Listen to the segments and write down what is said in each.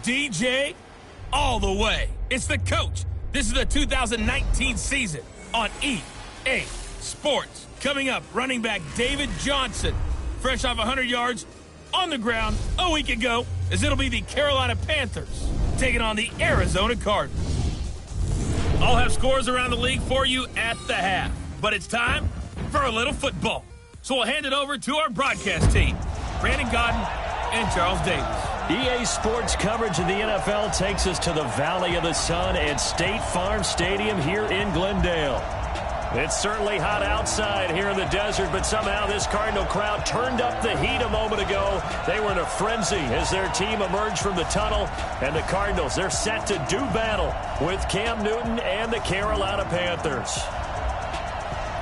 DJ all the way. It's the coach. This is the 2019 season on EA Sports. Coming up, running back David Johnson, fresh off 100 yards on the ground a week ago, as it'll be the Carolina Panthers taking on the Arizona Cardinals. I'll have scores around the league for you at the half, but it's time for a little football. So we'll hand it over to our broadcast team, Brandon Godden and Charles Davis. EA Sports coverage of the NFL takes us to the Valley of the Sun at State Farm Stadium here in Glendale. It's certainly hot outside here in the desert, but somehow this Cardinal crowd turned up the heat a moment ago. They were in a frenzy as their team emerged from the tunnel, and the Cardinals, they're set to do battle with Cam Newton and the Carolina Panthers.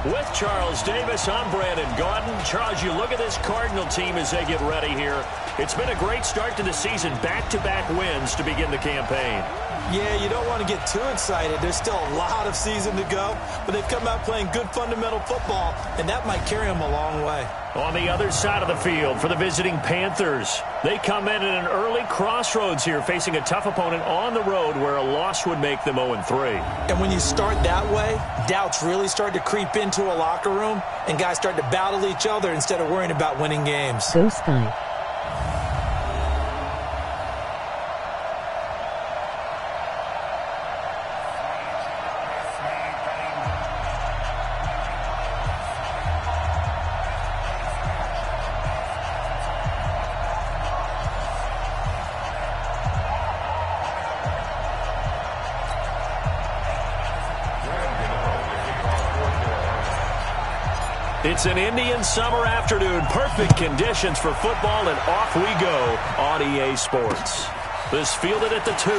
With Charles Davis, I'm Brandon Gaudin. Charles, you look at this Cardinal team as they get ready here. It's been a great start to the season, back-to-back wins to begin the campaign. Yeah, you don't want to get too excited. There's still a lot of season to go, but they've come out playing good fundamental football, and that might carry them a long way. On the other side of the field for the visiting Panthers, they come in at an early crossroads here, facing a tough opponent on the road where a loss would make them 0-3. And when you start that way, doubts really start to creep into a locker room, and guys start to battle each other instead of worrying about winning games. Go Sky. It's an Indian summer afternoon. Perfect conditions for football, and off we go on EA Sports. This fielded at the 2.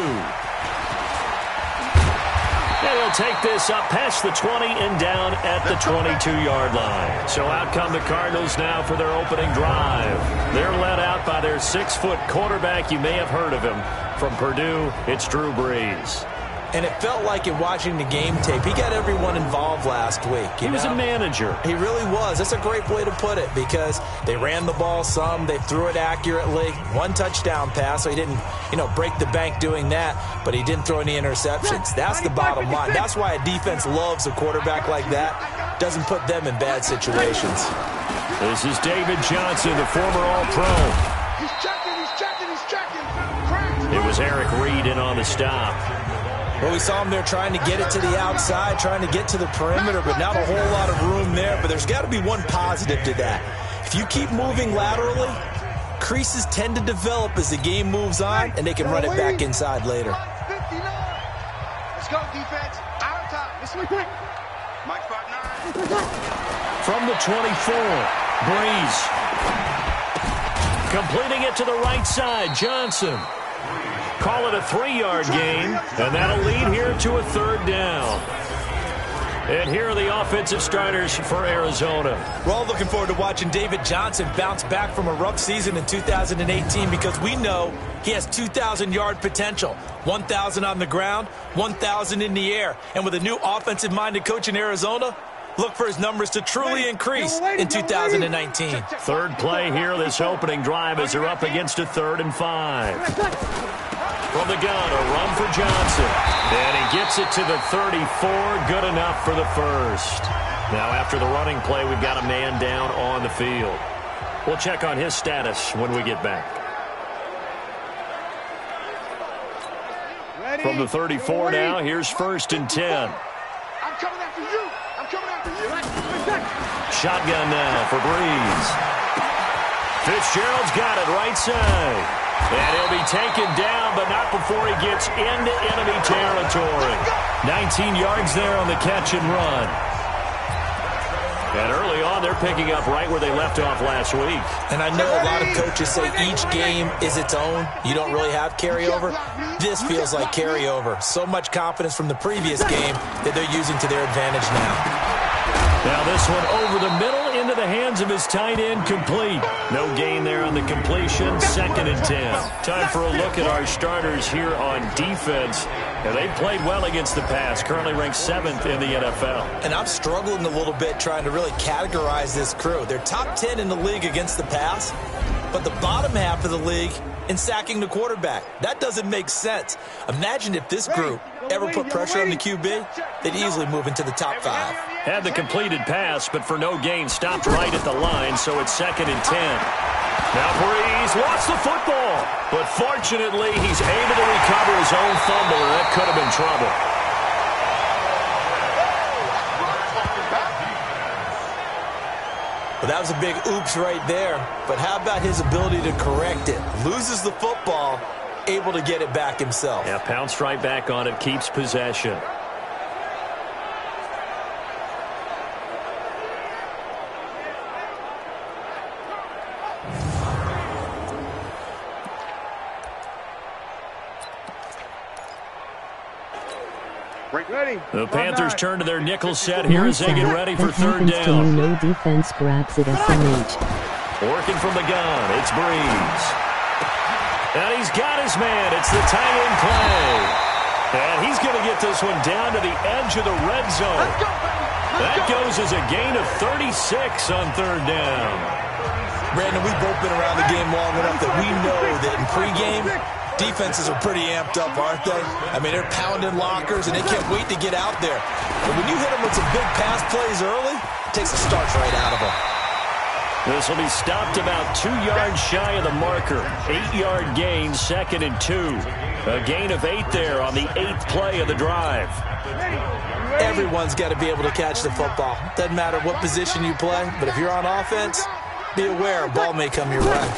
And he'll take this up past the 20 and down at the 22-yard line. So out come the Cardinals now for their opening drive. They're led out by their 6-foot quarterback. You may have heard of him. From Purdue, it's Drew Brees. And it felt like in watching the game tape, he got everyone involved last week. He was a manager. He really was. That's a great way to put it, because they ran the ball some, they threw it accurately. 1 touchdown pass, so he didn't, break the bank doing that, but he didn't throw any interceptions. That's the bottom line. That's why a defense loves a quarterback like that. Doesn't put them in bad situations. This is David Johnson, the former All-Pro. He's checking. It was Eric Reed in on the stop. Well, we saw him there trying to get it to the outside, trying to get to the perimeter, but not a whole lot of room there. But there's got to be one positive to that. If you keep moving laterally, creases tend to develop as the game moves on, and they can run it back inside later. 59. Let's go, defense. Out top. This way quick. Mike 5-9. From the 24, Breeze. Completing it to the right side, Johnson. Call it a 3-yard gain, and that'll lead here to a 3rd down. And here are the offensive starters for Arizona. We're all looking forward to watching David Johnson bounce back from a rough season in 2018, because we know he has 2,000-yard potential. 1,000 on the ground, 1,000 in the air. And with a new offensive-minded coach in Arizona, look for his numbers to truly increase in 2019. Third play here, this opening drive, as they're up against a 3rd and 5. From the gun, a run for Johnson. And he gets it to the 34. Good enough for the first. Now, after the running play, we've got a man down on the field. We'll check on his status when we get back. From the 34 now, here's 1st and 10. I'm coming after you. Shotgun now for Breeze. Fitzgerald's got it right side. And he'll be taken down, but not before he gets into enemy territory. 19 yards there on the catch and run. And early on, they're picking up right where they left off last week. And I know a lot of coaches say each game is its own. You don't really have carryover. This feels like carryover. So much confidence from the previous game that they're using to their advantage now. Now this one over the middle into the hands of his tight end, complete. No gain there on the completion. 2nd and 10. Time for a look at our starters here on defense. And they played well against the pass. Currently ranked 7th in the NFL. And I'm struggling a little bit trying to really categorize this crew. They're top 10 in the league against the pass, but the bottom half of the league in sacking the quarterback. That doesn't make sense. Imagine if this group ever put pressure on the QB, they'd easily move into the top 5. Had the completed pass, but for no gain, stopped right at the line, so it's 2nd and 10. Now Breeze lost the football, but fortunately he's able to recover his own fumble, and that could have been trouble. Well, that was a big oops right there, but how about his ability to correct it? Loses the football, able to get it back himself. Yeah, pounced right back on it, keeps possession. The Panthers turn to their nickel set here as they get ready for 3rd down. No defense grabs it SMH. Working from the gun, it's Breeze. And he's got his man. It's the tight end play. And he's going to get this one down to the edge of the red zone. That goes as a gain of 36 on 3rd down. Brandon, we've both been around the game long enough that we know that in pregame, defenses are pretty amped up, aren't they? I mean, they're pounding lockers, and they can't wait to get out there. But when you hit them with some big pass plays early, it takes the starch right out of them. This will be stopped about 2 yards shy of the marker. 8-yard gain, 2nd and 2. A gain of 8 there on the 8th play of the drive. Everyone's got to be able to catch the football. Doesn't matter what position you play, but if you're on offense, be aware a ball may come your way.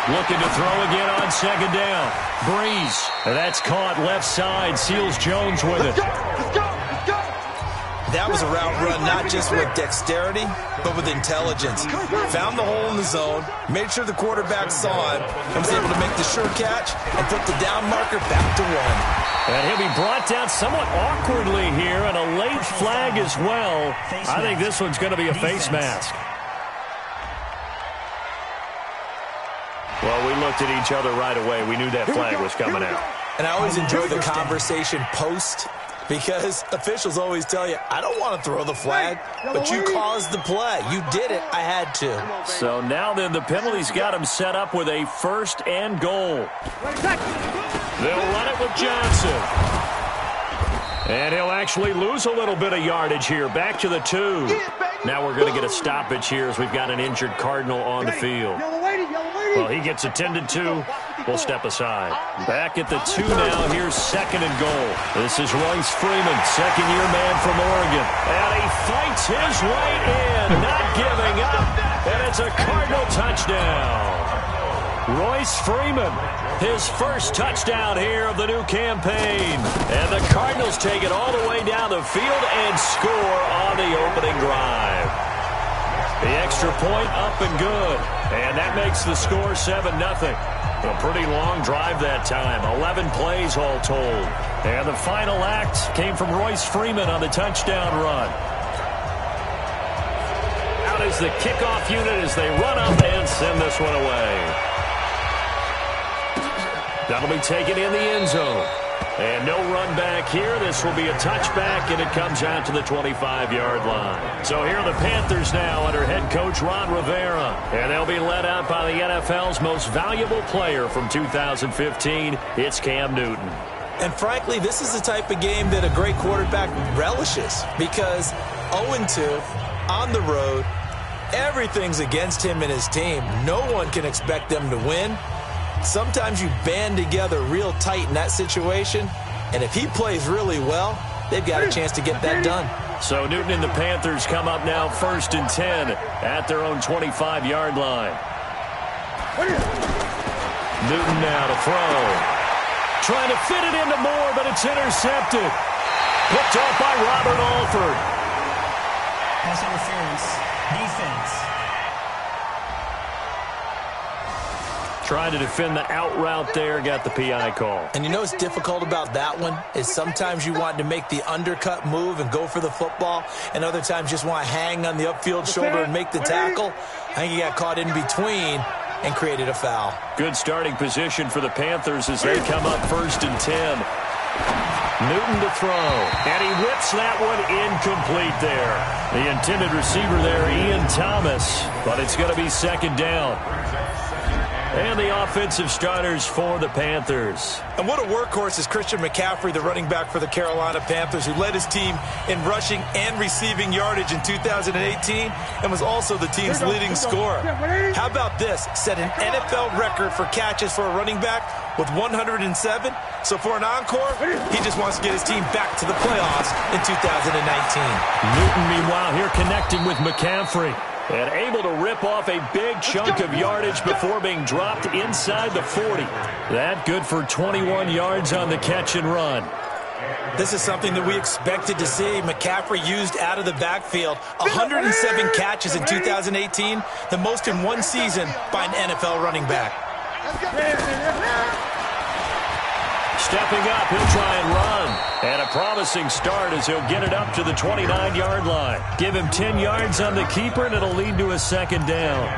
Looking to throw again on 2nd down. Breeze. That's caught left side. Seals Jones with it. That was a route run not just with dexterity, but with intelligence. Found the hole in the zone, made sure the quarterback saw him, and was able to make the sure catch and put the down marker back to 1. And he'll be brought down somewhat awkwardly here, and a late flag as well. I think this one's going to be a face mask. Well, we looked at each other right away. We knew that flag was coming out. And I always enjoy the conversation post, because officials always tell you, I don't want to throw the flag, but you caused the play. You did it. I had to. So now then the penalty's got him set up with a 1st and goal. They'll run it with Johnson. And he'll actually lose a little bit of yardage here. Back to the 2. Now we're going to get a stoppage here as we've got an injured Cardinal on the field. Well, he gets attended to. We'll step aside. Back at the 2 now. Here's 2nd and goal. This is Royce Freeman, 2nd-year man from Oregon. And he fights his way in, not giving up. And it's a Cardinal touchdown. Royce Freeman, his first touchdown here of the new campaign. And the Cardinals take it all the way down the field and score on the opening drive. The extra point up and good. And that makes the score 7-0. A pretty long drive that time. 11 plays all told. And the final act came from Royce Freeman on the touchdown run. Out is the kickoff unit as they run up and send this one away. That'll be taken in the end zone. And no run back here. This will be a touchback, and it comes out to the 25-yard line. So here are the Panthers now under head coach Ron Rivera. And they'll be led out by the NFL's most valuable player from 2015. It's Cam Newton. And frankly, this is the type of game that a great quarterback relishes, because 0-2 on the road, everything's against him and his team. No one can expect them to win. Sometimes you band together real tight in that situation, and if he plays really well, they've got a chance to get that done. So Newton and the Panthers come up now 1st and 10 at their own 25-yard line. Newton now to throw. Trying to fit it into Moore, but it's intercepted. Picked off by Robert Alford. Pass interference. Defense. Trying to defend the out route there, got the PI call. And you know what's difficult about that one is sometimes you want to make the undercut move and go for the football, and other times just want to hang on the upfield shoulder and make the tackle. I think he got caught in between and created a foul. Good starting position for the Panthers as they come up 1st and 10. Newton to throw, and he whips that one incomplete there. The intended receiver there, Ian Thomas, but it's going to be second down. And the offensive starters for the Panthers. And what a workhorse is Christian McCaffrey, the running back for the Carolina Panthers, who led his team in rushing and receiving yardage in 2018 and was also the team's leading scorer. How about this? Set an NFL record for catches for a running back with 107. So for an encore, he just wants to get his team back to the playoffs in 2019. Newton, meanwhile, here connecting with McCaffrey. And able to rip off a big chunk of yardage before being dropped inside the 40. That good for 21 yards on the catch and run. This is something that we expected to see. McCaffrey used out of the backfield. 107 catches in 2018, the most in one season by an NFL running back. Stepping up, he'll try and run. And a promising start as he'll get it up to the 29-yard line. Give him 10 yards on the keeper, and it'll lead to a second down.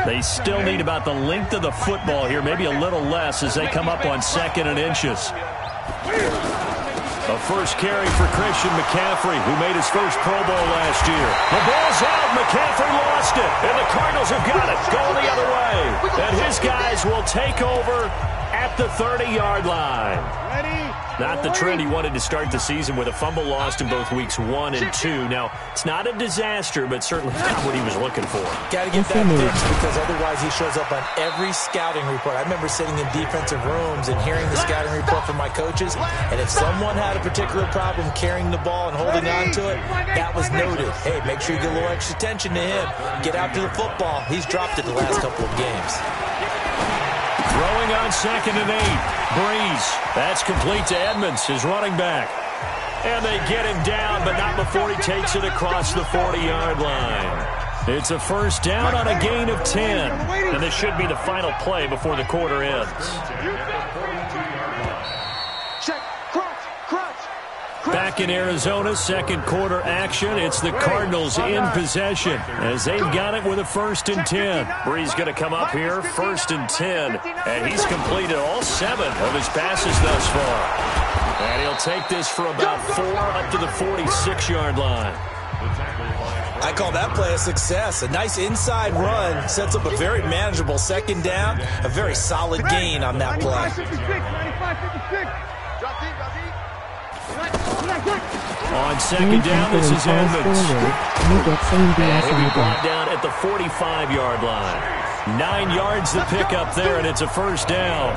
They still need about the length of the football here, maybe a little less as they come up on 2nd and inches. A first carry for Christian McCaffrey, who made his first Pro Bowl last year. The ball's out. McCaffrey lost it. And the Cardinals have got it. Going the other way. And his guys will take over at the 30-yard line. Not the trend he wanted to start the season with a fumble lost in both weeks 1 and 2. Now, it's not a disaster, but certainly not what he was looking for. Got to get that fixed because otherwise he shows up on every scouting report. I remember sitting in defensive rooms and hearing the scouting report from my coaches, and if someone had a particular problem carrying the ball and holding on to it, that was noted. Hey, make sure you get a little extra attention to him. Get out to the football. He's dropped it the last couple of games. Throwing on 2nd and 8. Breeze. That's complete to Edmonds, his running back. And they get him down, but not before he takes it across the 40-yard line. It's a first down on a gain of 10. And this should be the final play before the quarter ends. Back in Arizona, second quarter action. It's the Cardinals in possession as they've got it with a 1st and 10. Breeze going to come up here, 1st and 10. And he's completed all 7 of his passes thus far. And he'll take this for about 4 up to the 46-yard line. I call that play a success. A nice inside run sets up a very manageable 2nd down. A very solid gain on that play. On 2nd down, this is Edmonds. And he'll be brought down at the 45-yard line. 9 yards to pick up there, and it's a first down.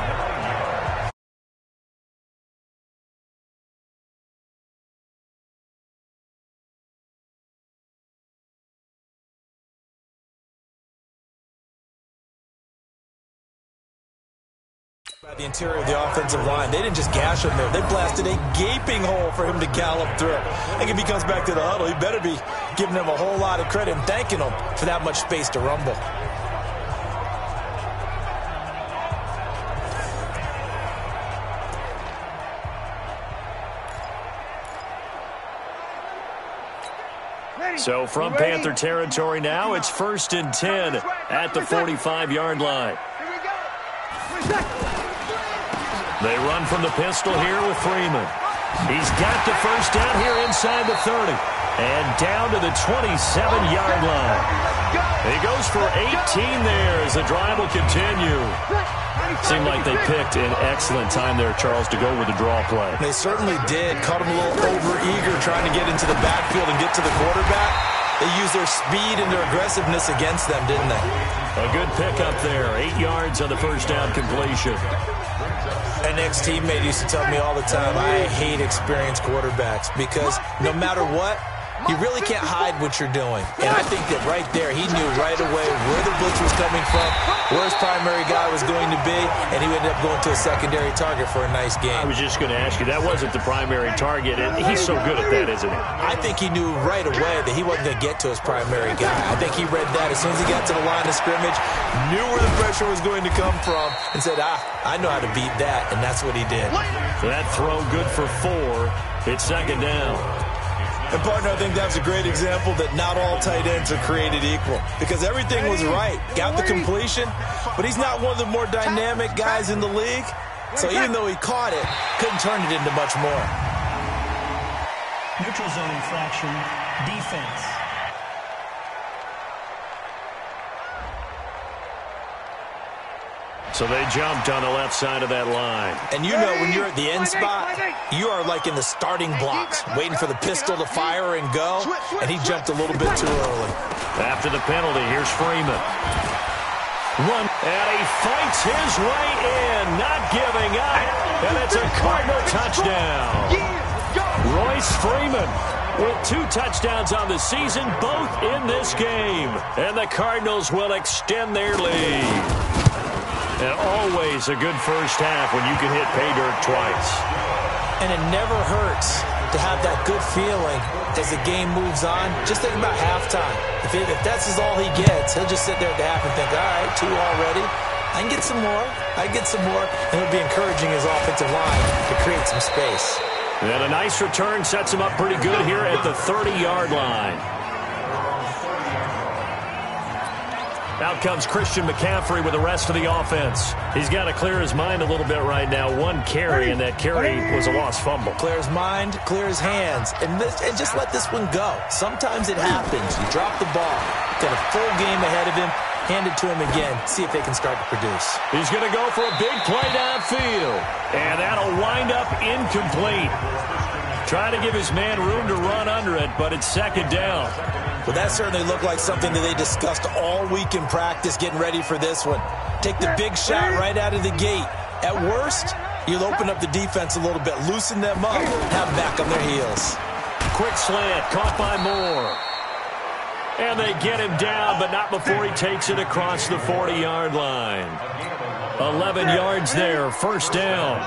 By the interior of the offensive line. They didn't just gash him there. They blasted a gaping hole for him to gallop through. I think if he comes back to the huddle, he better be giving them a whole lot of credit and thanking them for that much space to rumble. So from Panther territory now, it's 1st and 10 at the 45-yard line. They run from the pistol here with Freeman. He's got the first down here inside the 30. And down to the 27-yard line. He goes for 18 there as the drive will continue. Seemed like they picked an excellent time there, Charles, to go with the draw play. They certainly did. Caught him a little over-eager trying to get into the backfield and get to the quarterback. They used their speed and their aggressiveness against them, didn't they? A good pickup there. 8 yards on the first down completion. An ex-teammate used to tell me all the time, I hate experienced quarterbacks because no matter what, you really can't hide what you're doing. And I think that right there, he knew right away where the blitz was coming from, where his primary guy was going to be, and he ended up going to a secondary target for a nice game. I was just going to ask you, that wasn't the primary target, and he's so good at that, isn't he? I think he knew right away that he wasn't going to get to his primary guy. I think he read that as soon as he got to the line of scrimmage, knew where the pressure was going to come from, and said, I know how to beat that, and that's what he did. That throw good for 4. It's 2nd down. And, partner, I think that was a great example that not all tight ends are created equal because everything was right. Got the completion, but he's not one of the more dynamic guys in the league. So even though he caught it, couldn't turn it into much more. Neutral zone infraction, defense. So they jumped on the left side of that line. And you know when you're at the end spot, you are like in the starting blocks, waiting for the pistol to fire and go, and he jumped a little bit too early. After the penalty, here's Freeman. Run, and he fights his way in, not giving up, and it's a Cardinal touchdown. Royce Freeman with 2 touchdowns on the season, both in this game, and the Cardinals will extend their lead. And always a good first half when you can hit pay dirt twice. And it never hurts to have that good feeling as the game moves on. Just think about halftime. If that's all he gets, he'll just sit there at the half and think, all right, 2 already. I can get some more. I can get some more. And he'll be encouraging his offensive line to create some space. And a nice return sets him up pretty good here at the 30-yard line. Out comes Christian McCaffrey with the rest of the offense. He's got to clear his mind a little bit right now. 1 carry, and that carry was a lost fumble. Clear his mind, clear his hands, and just let this one go. Sometimes it happens. You drop the ball. Got a full game ahead of him. Hand it to him again. See if they can start to produce. He's going to go for a big play downfield. And that'll wind up incomplete. Trying to give his man room to run under it, but it's second down. Well, that certainly looked like something that they discussed all week in practice, getting ready for this one. Take the big shot right out of the gate. At worst, you'll open up the defense a little bit, loosen them up, have them back on their heels. Quick slant, caught by Moore. And they get him down, but not before he takes it across the 40-yard line. 11 yards there, first down.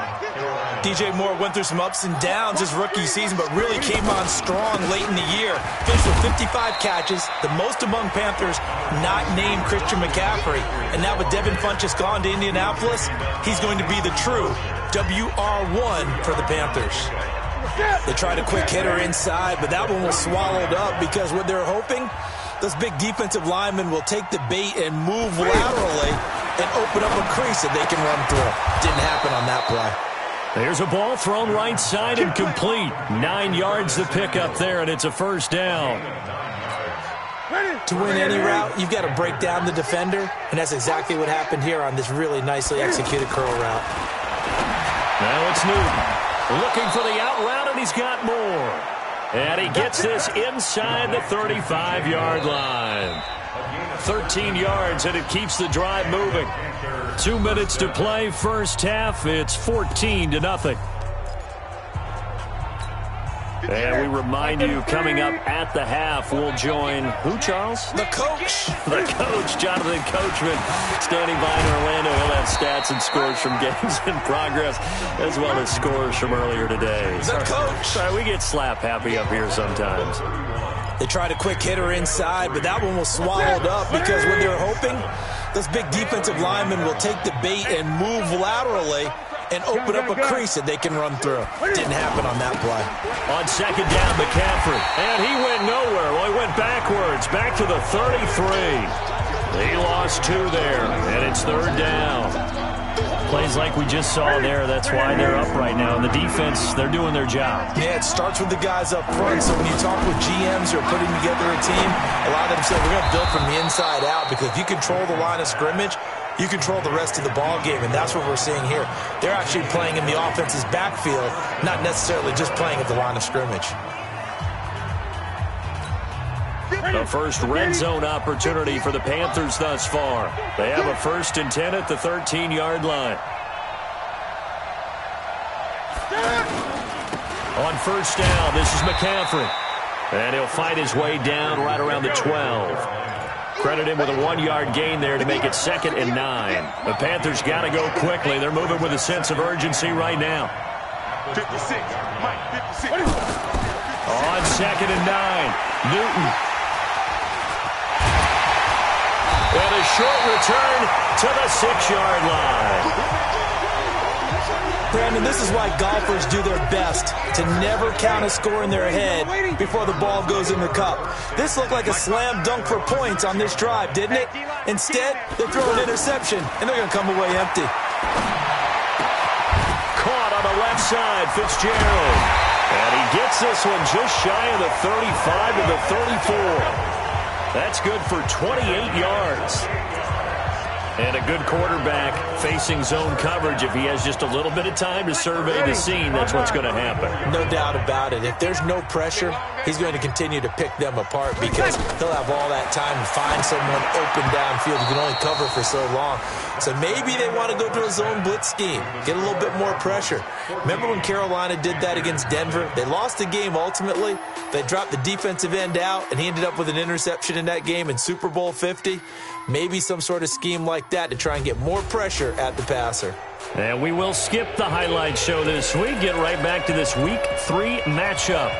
DJ Moore went through some ups and downs his rookie season, but really came on strong late in the year. Finished with 55 catches, the most among Panthers not named Christian McCaffrey. And now with Devin Funchess gone to Indianapolis, he's going to be the true WR1 for the Panthers. They tried a quick hitter inside, but that one was swallowed up because what they're hoping, those big defensive linemen will take the bait and move laterally and open up a crease that they can run through. Didn't happen on that play. There's a ball thrown right side and complete. 9 yards to pick up there, and it's a first down. To win any route, you've got to break down the defender, and that's exactly what happened here on this really nicely executed curl route. Now it's Newton looking for the out route, and he's got more. And he gets this inside the 35-yard line. 13 yards, and it keeps the drive moving. 2 minutes to play, first half. It's 14-0. And we remind you, coming up at the half, we'll join who, Charles? The coach. The coach, Jonathan Coachman, standing by in Orlando. He'll have stats and scores from games in progress, as well as scores from earlier today. The coach. Sorry, we get slap happy up here sometimes. They tried a quick hitter inside, but that one was swallowed up because what they're hoping, those big defensive linemen will take the bait and move laterally and open up a crease that they can run through. Didn't happen on that play. On second down, McCaffrey. And he went nowhere. Well, he went backwards, back to the 33. He lost 2 there, and it's third down. Plays like we just saw there. That's why they're up right now. And the defense, they're doing their job. Yeah, it starts with the guys up front. So when you talk with GMs who are putting together a team, a lot of them say we're going to build from the inside out because if you control the line of scrimmage, you control the rest of the ball game, and that's what we're seeing here. They're actually playing in the offense's backfield, not necessarily just playing at the line of scrimmage. The first red zone opportunity for the Panthers thus far. They have a 1st and 10 at the 13-yard line. On first down, this is McCaffrey. And he'll fight his way down right around the 12. Credit him with a 1-yard gain there to make it 2nd and 9. The Panthers got to go quickly. They're moving with a sense of urgency right now. 56, Mike, 56. On 2nd and 9, Newton. And a short return to the 6-yard line. Brandon, this is why golfers do their best to never count a score in their head before the ball goes in the cup. This looked like a slam dunk for points on this drive, didn't it? Instead, they throw an interception, and they're going to come away empty. Caught on the left side, Fitzgerald. And he gets this one just shy of the 35 to the 34. That's good for 28 yards. And a good quarterback facing zone coverage. If he has just a little bit of time to survey the scene, that's what's going to happen. No doubt about it. If there's no pressure, he's going to continue to pick them apart because he'll have all that time to find someone open downfield. He can only cover for so long. So maybe they want to go to a zone blitz scheme, get a little bit more pressure. Remember when Carolina did that against Denver? They lost the game ultimately. They dropped the defensive end out, and he ended up with an interception in that game in Super Bowl 50. Maybe some sort of scheme like that to try and get more pressure at the passer. And we will skip the highlight show this week. Get right back to this Week 3 matchup.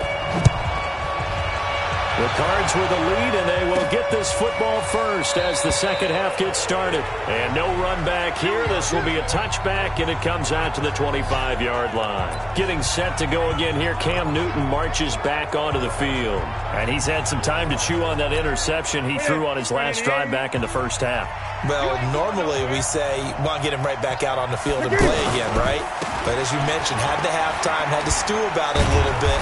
The Cards with the lead, and they will get this football first as the second half gets started. And no run back here. This will be a touchback, and it comes out to the 25-yard line. Getting set to go again here, Cam Newton marches back onto the field. And he's had some time to chew on that interception he threw on his last drive back in the first half. Well, normally we say you want to get him right back out on the field and play again, right? But as you mentioned, had the halftime, had to stew about it a little bit.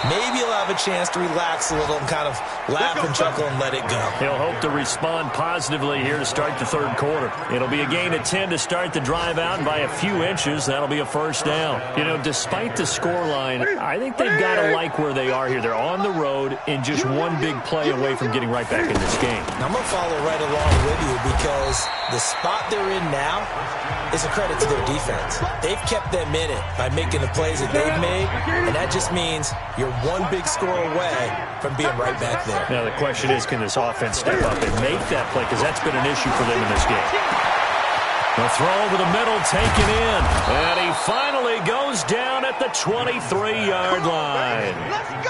Maybe he'll have a chance to relax a little and kind of laugh and chuckle and let it go. He'll hope to respond positively here to start the third quarter. It'll be a gain of 10 to start the drive out, and by a few inches, that'll be a first down. You know, despite the scoreline, I think they've got to like where they are here. They're on the road and just one big play away from getting right back in this game. I'm going to follow right along with you because the spot they're in now is a credit to their defense. They've kept them in it by making the plays that they've made, and that just means you're one big score away from being right back there. Now the question is, can this offense step up and make that play? Because that's been an issue for them in this game. The throw over the middle, taken in. And he finally goes down at the 23-yard line.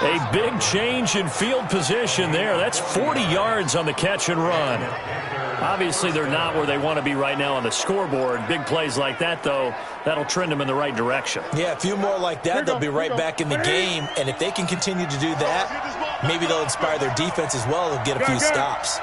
A big change in field position there. That's 40 yards on the catch and run. Obviously, they're not where they want to be right now on the scoreboard. Big plays like that, though, that'll trend them in the right direction. Yeah, a few more like that, they'll be right back in the game. And if they can continue to do that, maybe they'll inspire their defense as well. They'll get a few stops.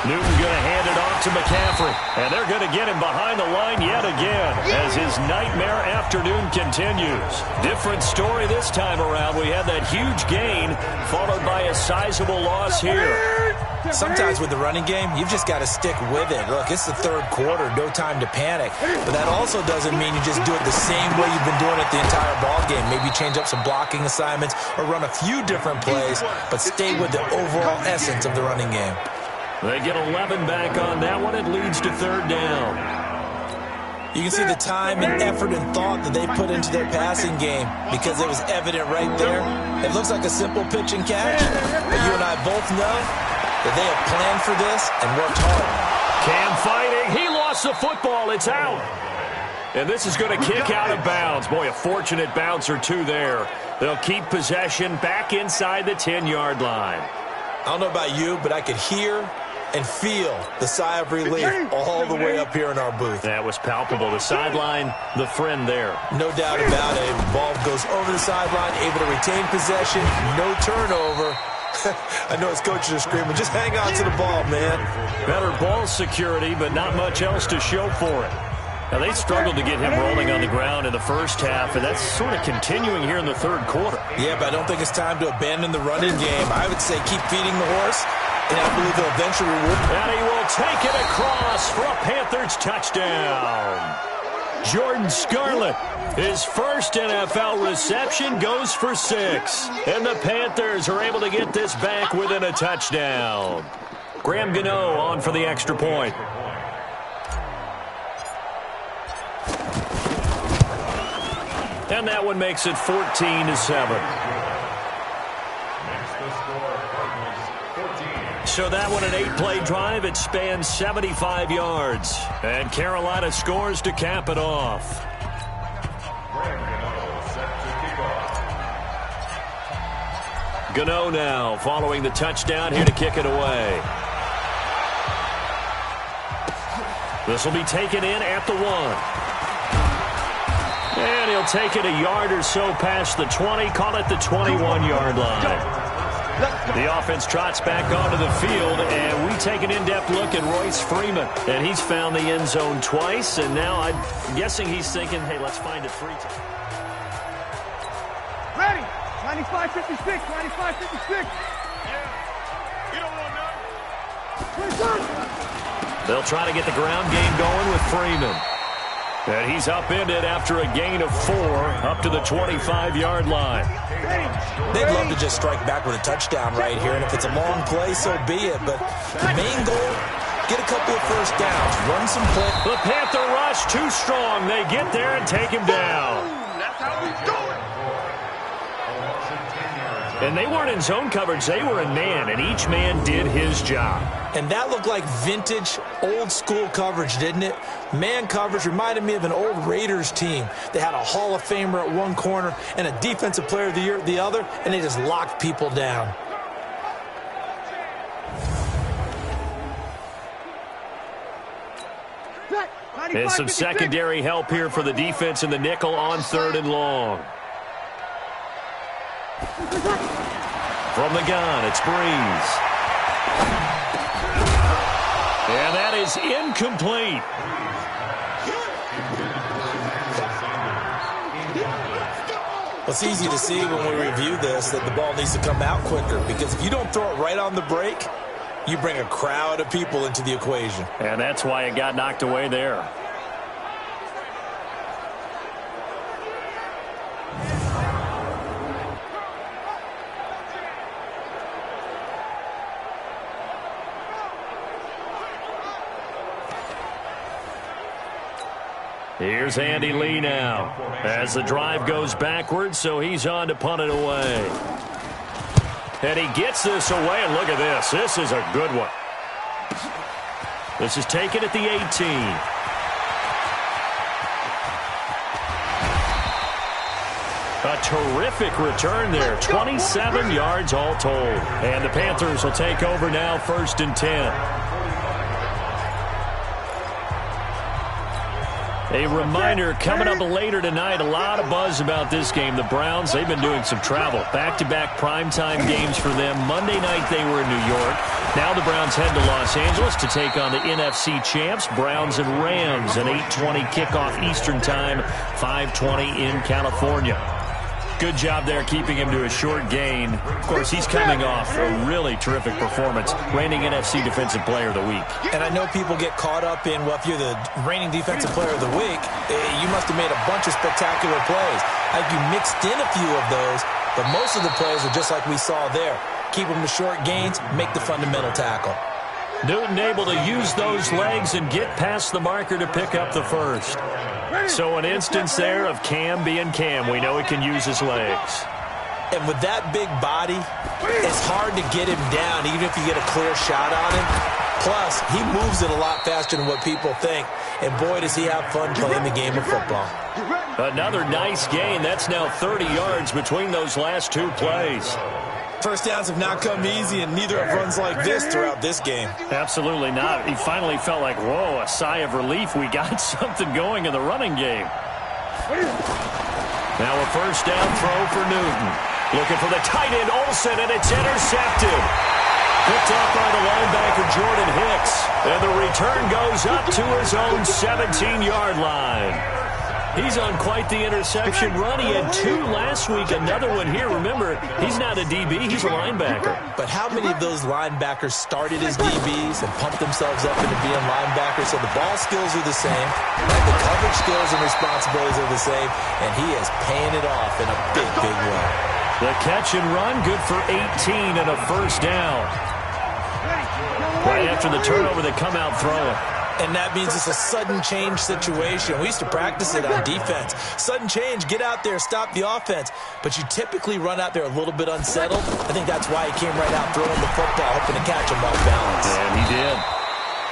Newton going to hand it off to McCaffrey. And they're going to get him behind the line yet again as his nightmare afternoon continues. Different story this time around. We had that huge gain followed by a sizable loss here. Sometimes with the running game, you've just got to stick with it. Look, it's the third quarter, no time to panic. But that also doesn't mean you just do it the same way you've been doing it the entire ball game. Maybe change up some blocking assignments or run a few different plays, but stay with the overall essence of the running game. They get 11 back on that one. It leads to third down. You can see the time and effort and thought that they put into their passing game because it was evident right there. It looks like a simple pitch and catch, but you and I both know that they have planned for this and worked hard. Cam fighting. He lost the football. It's out. And this is going to kick out of bounds. Boy, a fortunate bounce or two there. They'll keep possession back inside the 10-yard line. I don't know about you, but I could hear and feel the sigh of relief all the way up here in our booth. That was palpable. The sideline, the friend there. No doubt about it. The ball goes over the sideline, able to retain possession, no turnover. I know his coaches are screaming, just hang on to the ball, man. Better ball security, but not much else to show for it. Now, they struggled to get him rolling on the ground in the first half, and that's sort of continuing here in the third quarter. Yeah, but I don't think it's time to abandon the running game. I would say keep feeding the horse, and I believe they'll eventually reward. And he will take it across for a Panthers touchdown. Jordan Scarlett, his first NFL reception, goes for 6. And the Panthers are able to get this back within a touchdown. Graham Gano on for the extra point. And that one makes it 14-7. So that one, an 8-play drive. It spans 75 yards. And Carolina scores to cap it off. Gano now following the touchdown here to kick it away. This will be taken in at the 1. And he'll take it a yard or so past the 20, call it the 21-yard line. The offense trots back onto the field, and we take an in-depth look at Royce Freeman. And he's found the end zone twice, and now I'm guessing he's thinking, hey, let's find it 3 times. Ready. 95-56. 95-56. They'll try to get the ground game going with Freeman. And he's upended after a gain of 4 up to the 25-yard line. They'd love to just strike back with a touchdown right here, and if it's a long play, so be it. But the main goal, get a couple of first downs, run some play. The Panther rush too strong. They get there and take him down. That's how we do it. And they weren't in zone coverage. They were in man, and each man did his job. And that looked like vintage, old-school coverage, didn't it? Man coverage reminded me of an old Raiders team. They had a Hall of Famer at one corner and a Defensive Player of the Year at the other, and they just locked people down. And some secondary help here for the defense in the nickel on 3rd and long. From the gun, it's Breeze. And that is incomplete. Well, it's easy to see when we review this that the ball needs to come out quicker, because if you don't throw it right on the break, you bring a crowd of people into the equation. And that's why it got knocked away there. Here's Andy Lee now as the drive goes backwards, so he's on to punt it away. And he gets this away, and look at this. This is a good one. This is taken at the 18. A terrific return there. 27 yards all told. And the Panthers will take over now, 1st and 10. A reminder, coming up later tonight, a lot of buzz about this game. The Browns, they've been doing some travel. Back-to-back primetime games for them. Monday night they were in New York. Now the Browns head to Los Angeles to take on the NFC champs, Browns and Rams. An 8:20 kickoff Eastern time, 5:20 in California. Good job there keeping him to a short gain. Of course, he's coming off a really terrific performance, reigning NFC Defensive Player of the Week. And I know people get caught up in, well, if you're the reigning Defensive Player of the Week, you must have made a bunch of spectacular plays. I think you mixed in a few of those, but most of the plays are just like we saw there. Keep them to short gains, make the fundamental tackle. Newton able to use those legs and get past the marker to pick up the first. So an instance there of Cam being Cam. We know he can use his legs. And with that big body, it's hard to get him down, even if you get a clear shot on him. Plus, he moves it a lot faster than what people think. And boy, does he have fun playing the game of football. Another nice gain. That's now 30 yards between those last 2 plays. First downs have not come easy, and neither have runs like this throughout this game. Absolutely not. He finally felt like, whoa, a sigh of relief. We got something going in the running game. Now a first down throw for Newton. Looking for the tight end, Olsen, and it's intercepted. Picked up by the linebacker, Jordan Hicks. And the return goes up to his own 17-yard line. He's on quite the interception run. He had 2 last week, another one here. Remember, he's not a DB, he's a linebacker. But how many of those linebackers started as DBs and pumped themselves up into being linebackers? So the ball skills are the same, and the coverage skills and responsibilities are the same, and he is paying it off in a big, big way. The catch and run, good for 18 and a first down. Right after the turnover, they come out throwing. And that means it's a sudden change situation. We used to practice it on defense. Sudden change, get out there, stop the offense. But you typically run out there a little bit unsettled. I think that's why he came right out throwing the football, hoping to catch him off balance. And he did.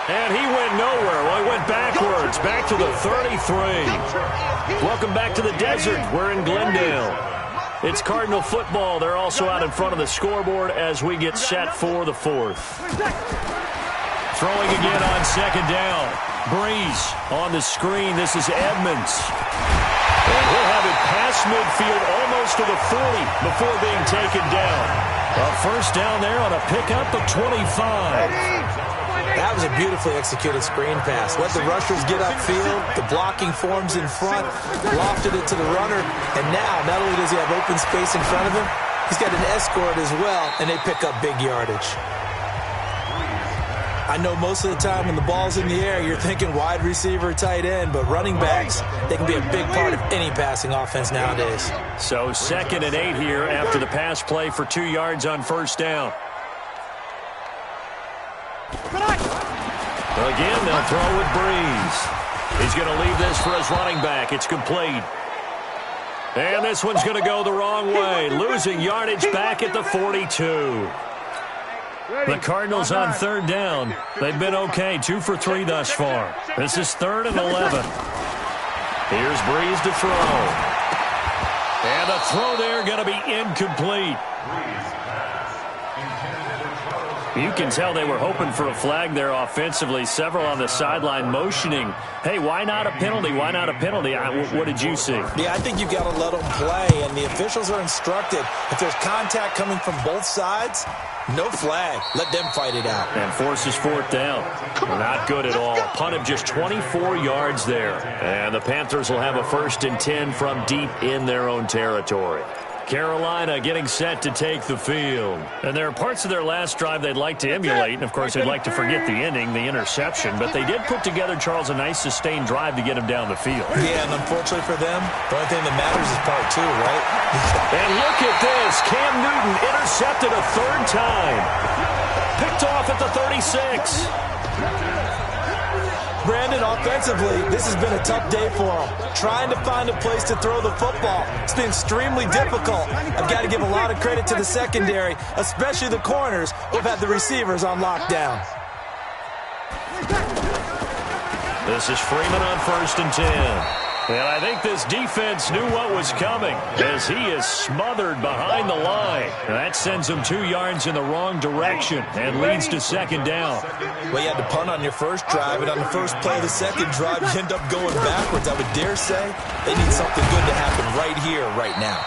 And he went nowhere. Well, he went backwards, back to the 33. Welcome back to the desert. We're in Glendale. It's Cardinal football. They're also out in front of the scoreboard as we get set for the 4th. Throwing again on second down. Breeze on the screen. This is Edmonds. And he'll have it past midfield almost to the 40 before being taken down. A first down there on a pickup of 25. That was a beautifully executed screen pass. Let the rushers get upfield. The blocking forms in front. Lofted it to the runner. And now, not only does he have open space in front of him, he's got an escort as well, and they pick up big yardage. I know most of the time when the ball's in the air, you're thinking wide receiver, tight end, but running backs, they can be a big part of any passing offense nowadays. So 2nd and 8 here after the pass play for 2 yards on first down. Again, they'll throw with Breeze. He's going to leave this for his running back. It's complete. And this one's going to go the wrong way, losing yardage back at the 42. The Cardinals on 3rd down. They've been okay, 2 for 3 thus far. This is 3rd and 11. Here's Breeze to throw. And the throw there going to be incomplete. You can tell they were hoping for a flag there offensively. Several on the sideline motioning, hey, why not a penalty? Why not a penalty? What did you see? Yeah, I think you've got to let them play, and the officials are instructed. If there's contact coming from both sides, no flag. Let them fight it out. And forces 4th down. Not good at all. Punt of just 24 yards there. And the Panthers will have a 1st and 10 from deep in their own territory. Carolina getting set to take the field. And there are parts of their last drive they'd like to emulate. And, of course, they'd like to forget the ending, the interception. But they did put together, Charles, a nice sustained drive to get him down the field. Yeah, and unfortunately for them, the only thing that matters is part 2, right? And look at this. Cam Newton intercepted a 3rd time. Picked off at the 36. Brandon, offensively, this has been a tough day for him. Trying to find a place to throw the football. It's been extremely difficult. I've got to give a lot of credit to the secondary, especially the corners who've had the receivers on lockdown. This is Freeman on 1st and 10. And I think this defense knew what was coming as he is smothered behind the line. That sends him 2 yards in the wrong direction and leads to 2nd down. Well, you had to punt on your first drive, and on the first play of the second drive, you end up going backwards. I would dare say they need something good to happen right here, right now.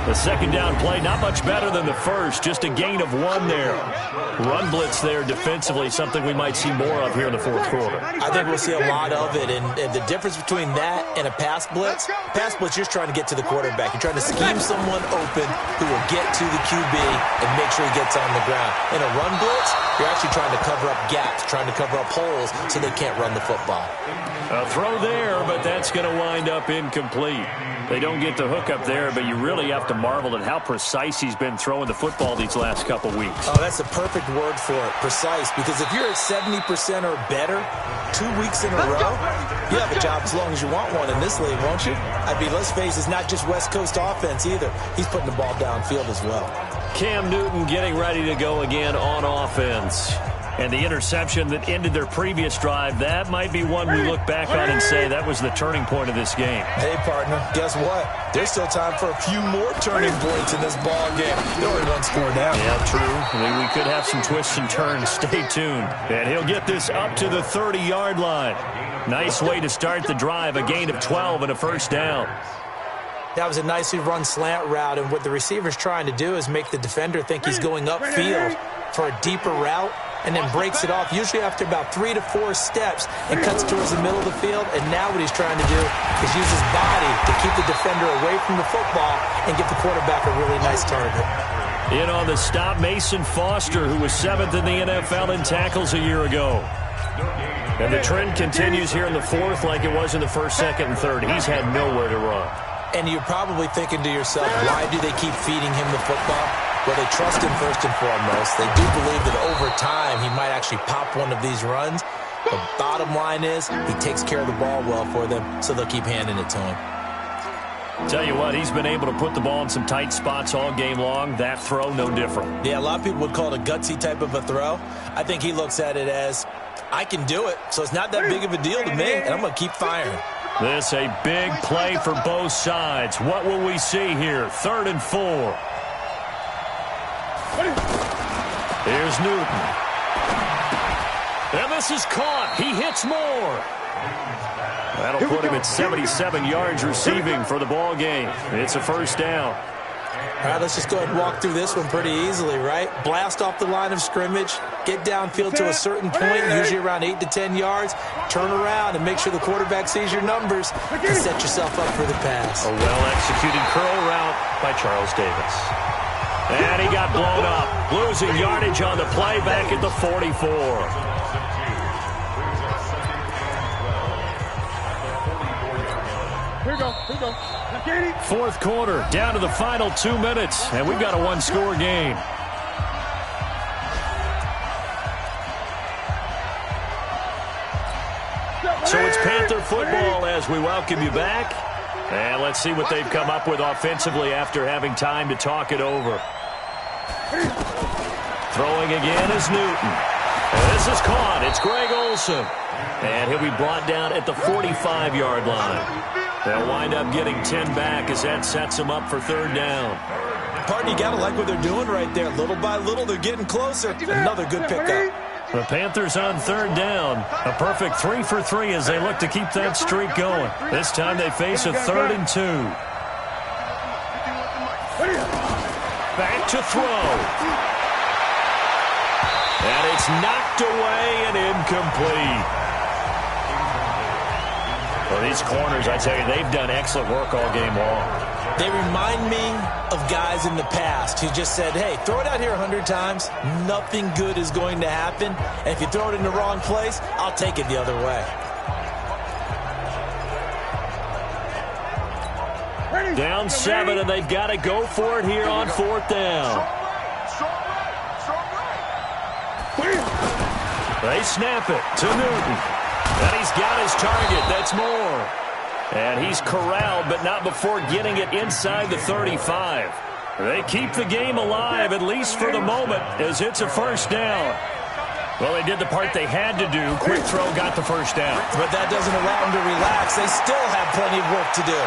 The 2nd down play, not much better than the first, just a gain of 1 there. Run blitz there defensively, something we might see more of here in the 4th quarter. I think we'll see a lot of it, and the difference between that and a pass blitz, you're just trying to get to the quarterback. You're trying to scheme someone open who will get to the QB and make sure he gets on the ground. In a run blitz, you're actually trying to cover up gaps, trying to cover up holes so they can't run the football. A throw there, but that's going to wind up incomplete. They don't get the hook up there, but you really have to marvel at how precise he's been throwing the football these last couple weeks. Oh, that's the perfect word for it, precise, because if you're at 70% or better 2 weeks in a row, you have a job as long as you want one in this league, won't you? I mean, let's face it, it's not just West Coast offense either. He's putting the ball downfield as well. Cam Newton getting ready to go again on offense. And the interception that ended their previous drive, that might be one we look back on and say that was the turning point of this game. Hey, partner, guess what? There's still time for a few more turning points in this ball game. They're only 1 score down. Yeah, true. I mean, we could have some twists and turns. Stay tuned. And he'll get this up to the 30-yard line. Nice way to start the drive, a gain of 12 and a 1st down. That was a nicely run slant route, and what the receiver's trying to do is make the defender think he's going upfield for a deeper route, and then breaks it off, usually after about 3 to 4 steps, and cuts towards the middle of the field. And now what he's trying to do is use his body to keep the defender away from the football and give the quarterback a really nice target. In on the stop, Mason Foster, who was 7th in the NFL in tackles a year ago. And the trend continues here in the 4th like it was in the 1st, 2nd, and 3rd. He's had nowhere to run. And you're probably thinking to yourself, why do they keep feeding him the football? Well, they trust him first and foremost. They do believe that over time he might actually pop one of these runs. The bottom line is he takes care of the ball well for them, so they'll keep handing it to him. Tell you what, he's been able to put the ball in some tight spots all game long. That throw, no different. Yeah, a lot of people would call it a gutsy type of a throw. I think he looks at it as, I can do it, so it's not that big of a deal to me, and I'm going to keep firing. This a big play for both sides. What will we see here? 3rd and 4. Here's Newton. And this is caught. He hits more. That'll put him at 77 yards receiving for the ball game. It's a first down. All right, let's just go ahead and walk through this one pretty easily, right? Blast off the line of scrimmage, get downfield to a certain point, usually around 8 to 10 yards, turn around and make sure the quarterback sees your numbers and set yourself up for the pass. A well-executed curl route by Charles Davis. And he got blown up, losing yardage on the play back at the 44. Here we go. Fourth quarter, down to the final 2 minutes, and we've got a one-score game. So it's Panther football as we welcome you back. And let's see what they've come up with offensively after having time to talk it over. Throwing again is Newton. This is caught. It's Greg Olsen. And he'll be brought down at the 45-yard line. They'll wind up getting 10 back as that sets them up for third down. Partner, you got to like what they're doing right there. Little by little, they're getting closer. Another good pickup. The Panthers on third down. A perfect 3 for 3 as they look to keep that streak going. This time they face a 3rd and 2. Back to throw. And it's knocked away and incomplete. Well, these corners, I tell you, they've done excellent work all game long. They remind me of guys in the past who just said, hey, throw it out here 100 times. Nothing good is going to happen. And if you throw it in the wrong place, I'll take it the other way. Down 7, and they've got to go for it here on 4th down. They snap it to Newton. And he's got his target. That's more. And he's corralled, but not before getting it inside the 35. They keep the game alive, at least for the moment, as it's a first down. Well, they did the part they had to do. Quick throw got the first down. But that doesn't allow them to relax. They still have plenty of work to do.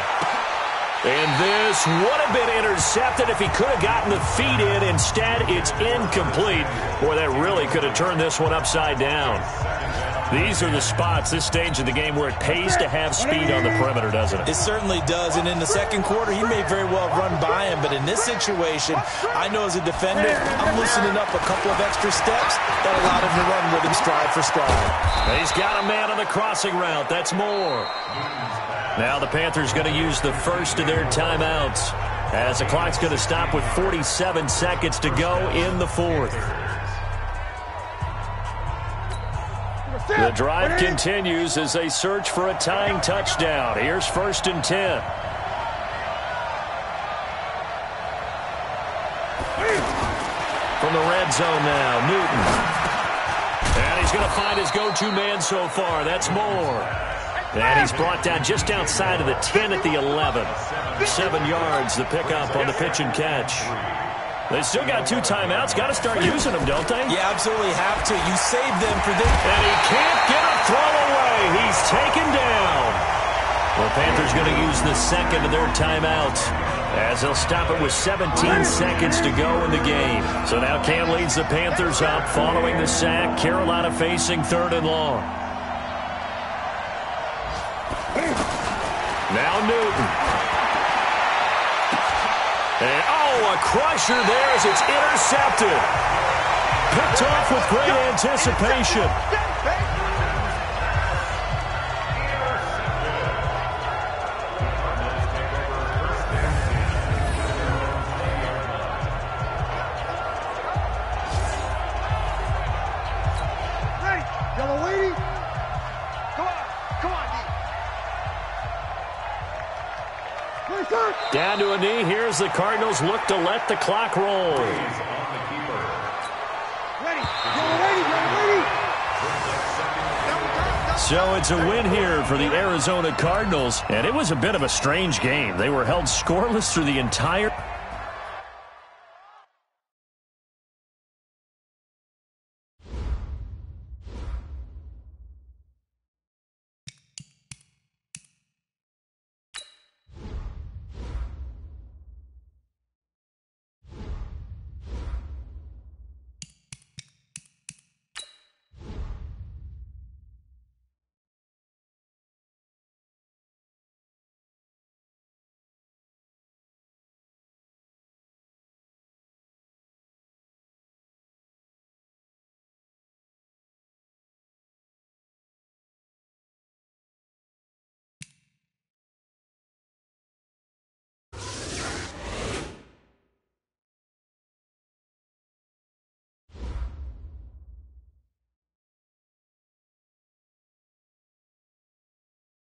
And this would have been intercepted if he could have gotten the feet in. Instead, it's incomplete. Boy, that really could have turned this one upside down. These are the spots, this stage of the game, where it pays to have speed on the perimeter, doesn't it? It certainly does. And in the second quarter, he may very well run by him. But in this situation, I know as a defender, I'm loosening up a couple of extra steps that allowed him to run with him stride for stride. He's got a man on the crossing route. That's more. Now the Panthers going to use the first of their timeouts as the clock's going to stop with 47 seconds to go in the fourth. The drive continues as they search for a tying touchdown. Here's 1st and 10. From the red zone now, Newton. And he's going to find his go-to man so far. That's Moore. And he's brought down just outside of the 10 at the 11. 7 yards, the pickup on the pitch and catch. They still got 2 timeouts. Got to start using them, don't they? You absolutely have to. You save them for this. And he can't get a throw away. He's taken down. The Panthers going to use the second of their timeouts as they'll stop it with 17 seconds to go in the game. So now Cam leads the Panthers up following the sack. Carolina facing 3rd and long. Now Newton. And, oh, a crusher there as it's intercepted. Picked off with great anticipation. Ready, yellow lady. Come on, D. Down to a knee. Here's the Cardinals look to let the clock roll. So it's a win here for the Arizona Cardinals. And it was a bit of a strange game. They were held scoreless through the entire...